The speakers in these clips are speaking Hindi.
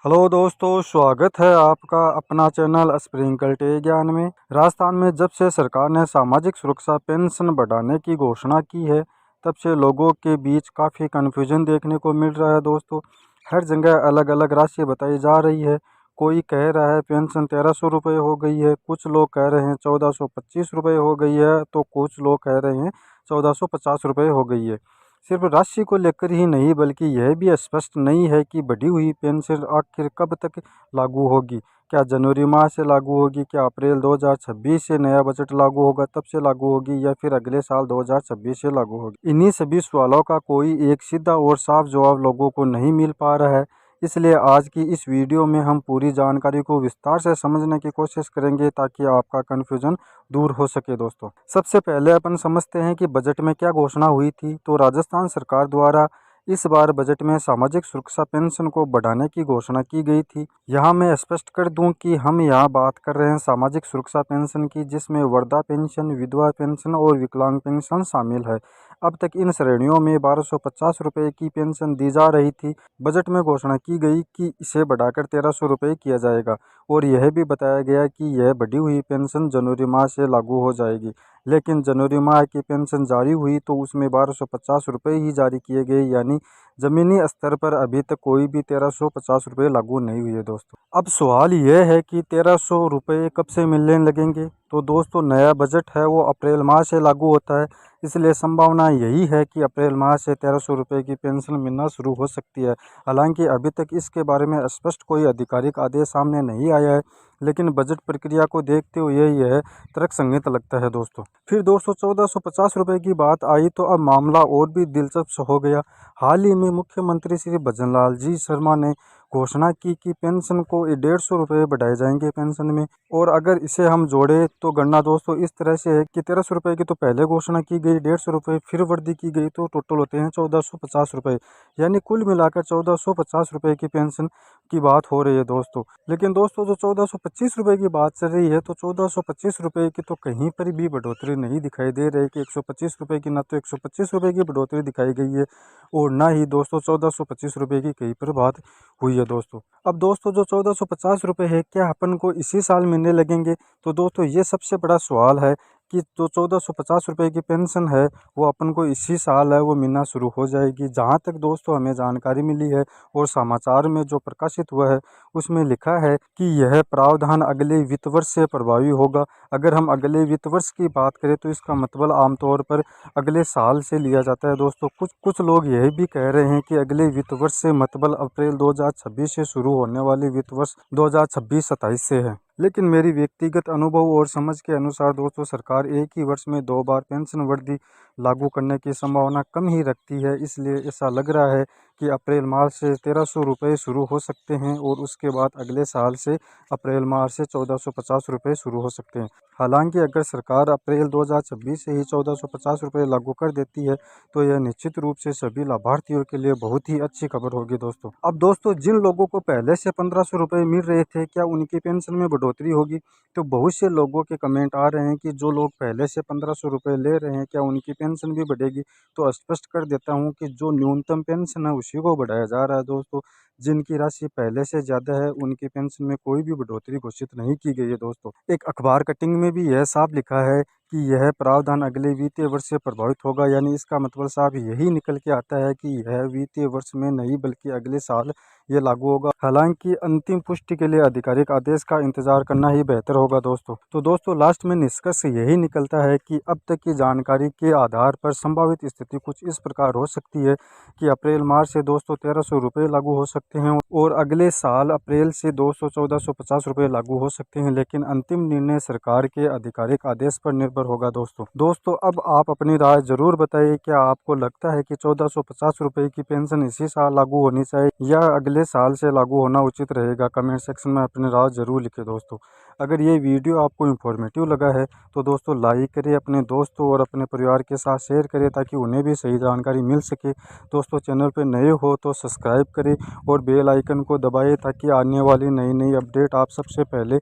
हेलो दोस्तों, स्वागत है आपका अपना चैनल स्प्रिंकल टे ज्ञान में। राजस्थान में जब से सरकार ने सामाजिक सुरक्षा पेंशन बढ़ाने की घोषणा की है, तब से लोगों के बीच काफ़ी कन्फ्यूजन देखने को मिल रहा है दोस्तों। हर जगह अलग अलग राशि बताई जा रही है। कोई कह रहा है पेंशन 1300 रुपये हो गई है, कुछ लोग कह रहे हैं 1425 रुपये हो गई है, तो कुछ लोग कह रहे हैं 1450 रुपये हो गई है। सिर्फ राशि को लेकर ही नहीं, बल्कि यह भी स्पष्ट नहीं है कि बढ़ी हुई पेंशन आखिर कब तक लागू होगी। क्या जनवरी माह से लागू होगी, क्या अप्रैल 2026 से नया बजट लागू होगा तब से लागू होगी, या फिर अगले साल 2026 से लागू होगी। इन्हीं सभी सवालों का कोई एक सीधा और साफ जवाब लोगों को नहीं मिल पा रहा है। इसलिए आज की इस वीडियो में हम पूरी जानकारी को विस्तार से समझने की कोशिश करेंगे, ताकि आपका कन्फ्यूजन दूर हो सके दोस्तों। सबसे पहले अपन समझते हैं कि बजट में क्या घोषणा हुई थी। तो राजस्थान सरकार द्वारा इस बार बजट में सामाजिक सुरक्षा पेंशन को बढ़ाने की घोषणा की गई थी। यहाँ मैं स्पष्ट कर दूं कि हम यहाँ बात कर रहे हैं सामाजिक सुरक्षा पेंशन की, जिसमें वृद्धा पेंशन, विधवा पेंशन और विकलांग पेंशन शामिल है। अब तक इन श्रेणियों में 1250 रुपये की पेंशन दी जा रही थी। बजट में घोषणा की गई कि इसे बढ़ाकर 1300 रुपये किया जाएगा, और यह भी बताया गया कि यह बढ़ी हुई पेंशन जनवरी माह से लागू हो जाएगी। लेकिन जनवरी माह की पेंशन जारी हुई तो उसमें 1250 रुपये ही जारी किए गए, यानी ज़मीनी स्तर पर अभी तक कोई भी 1350 रुपये लागू नहीं हुए दोस्तों। अब सवाल यह है कि 1300 रुपये कब से मिलने लगेंगे। तो दोस्तों, नया बजट है वो अप्रैल माह से लागू होता है, इसलिए संभावना यही है कि अप्रैल माह से 1300 रुपये की पेंशन मिलना शुरू हो सकती है। हालांकि अभी तक इसके बारे में स्पष्ट कोई आधिकारिक आदेश सामने नहीं आया है, लेकिन बजट प्रक्रिया को देखते हुए यह तर्कसंगत लगता है दोस्तों। फिर दोस्तों, 1450 रुपये की बात आई तो अब मामला और भी दिलचस्प हो गया। हाल ही में मुख्यमंत्री श्री भजनलाल जी शर्मा ने घोषणा की कि पेंशन को 150 रुपये बढ़ाए जाएंगे पेंशन में। और अगर इसे हम जोड़े तो गणना दोस्तों इस तरह से है कि 1300 रुपये की तो पहले घोषणा की गई, 150 रुपये फिर वृद्धि की गई, तो टोटल होते हैं 1450 रुपये। यानी कुल मिलाकर 1450 रुपये की पेंशन की बात हो रही है दोस्तों। लेकिन दोस्तों, जो 1425 रुपये की बात चल रही है, तो 1425 रुपये की तो कहीं पर भी बढ़ोतरी नहीं दिखाई दे रही कि 125 रुपये की, ना तो 125 रुपये की बढ़ोतरी दिखाई गई है, और ना ही दोस्तों 1425 रुपये की कहीं पर बात हुई है दोस्तों। अब दोस्तों, जो 1450 रुपये है, क्या अपन को इसी साल मिलने लगेंगे? तो दोस्तों, ये सबसे बड़ा सवाल है कि जो 1450 रुपये की पेंशन है वो अपन को इसी साल है वो मिलना शुरू हो जाएगी। जहाँ तक दोस्तों हमें जानकारी मिली है और समाचार में जो प्रकाशित हुआ है, उसमें लिखा है कि यह प्रावधान अगले वित्त वर्ष से प्रभावी होगा। अगर हम अगले वित्त वर्ष की बात करें तो इसका मतलब आमतौर पर अगले साल से लिया जाता है दोस्तों। कुछ लोग यह भी कह रहे हैं कि अगले वित्त वर्ष से मतलब अप्रैल 2026 से शुरू होने वाले वित्त वर्ष 2026-27 से है। लेकिन मेरी व्यक्तिगत अनुभव और समझ के अनुसार दोस्तों, सरकार एक ही वर्ष में 2 बार पेंशन वृद्धि लागू करने की संभावना कम ही रखती है। इसलिए ऐसा लग रहा है कि अप्रैल माह से 1300 रुपये शुरू हो सकते हैं, और उसके बाद अगले साल से अप्रैल माह से 1450 रुपये शुरू हो सकते हैं। हालांकि अगर सरकार अप्रैल 2026 से ही 1450 रुपये लागू कर देती है, तो यह निश्चित रूप से सभी लाभार्थियों के लिए बहुत ही अच्छी खबर होगी दोस्तों। अब दोस्तों, जिन लोगों को पहले से 1500 रुपये मिल रहे थे, क्या उनकी पेंशन में बढ़ोतरी होगी? तो बहुत से लोगों के कमेंट आ रहे हैं कि जो लोग पहले से 1500 रुपये ले रहे हैं, क्या उनकी पेंशन भी बढ़ेगी? तो स्पष्ट कर देता हूँ कि जो न्यूनतम पेंशन है उसी को बढ़ाया जा रहा है दोस्तों। जिनकी राशि पहले से ज़्यादा है उनकी पेंशन में कोई भी बढ़ोतरी घोषित नहीं की गई है दोस्तों। एक अखबार कटिंग में भी यह साफ लिखा है कि यह प्रावधान अगले वित्तीय वर्ष से प्रभावित होगा, यानी इसका मतलब साफ यही निकल के आता है कि यह वित्तीय वर्ष में नहीं बल्कि अगले साल ये लागू होगा। हालांकि अंतिम पुष्टि के लिए आधिकारिक आदेश का इंतजार करना ही बेहतर होगा दोस्तों। तो दोस्तों, लास्ट में निष्कर्ष यही निकलता है कि अब तक की जानकारी के आधार पर संभावित स्थिति कुछ इस प्रकार हो सकती है कि अप्रैल माह से दोस्तों 1300 रुपये लागू हो सकते हैं, और अगले साल अप्रैल से दोस्तों 1450 रुपये लागू हो सकते हैं। लेकिन अंतिम निर्णय सरकार के आधिकारिक आदेश पर निर्भर होगा दोस्तों, अब आप अपनी राय जरूर बताइए। क्या आपको लगता है कि 1450 रुपये की पेंशन इसी साल लागू होनी चाहिए या अगले साल से लागू होना उचित रहेगा? कमेंट सेक्शन में अपनी राय जरूर लिखें दोस्तों। अगर ये वीडियो आपको इन्फॉर्मेटिव लगा है तो दोस्तों लाइक करिए, अपने दोस्तों और अपने परिवार के साथ शेयर करिए, ताकि उन्हें भी सही जानकारी मिल सके। दोस्तों, चैनल पर नए हो तो सब्सक्राइब करें और बेल आइकन को दबाएं, ताकि आने वाली नई नई अपडेट आप सबसे पहले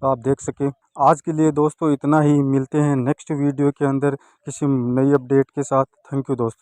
आप देख सकें। आज के लिए दोस्तों इतना ही, मिलते हैं नेक्स्ट वीडियो के अंदर किसी नई अपडेट के साथ। थैंक यू दोस्तों।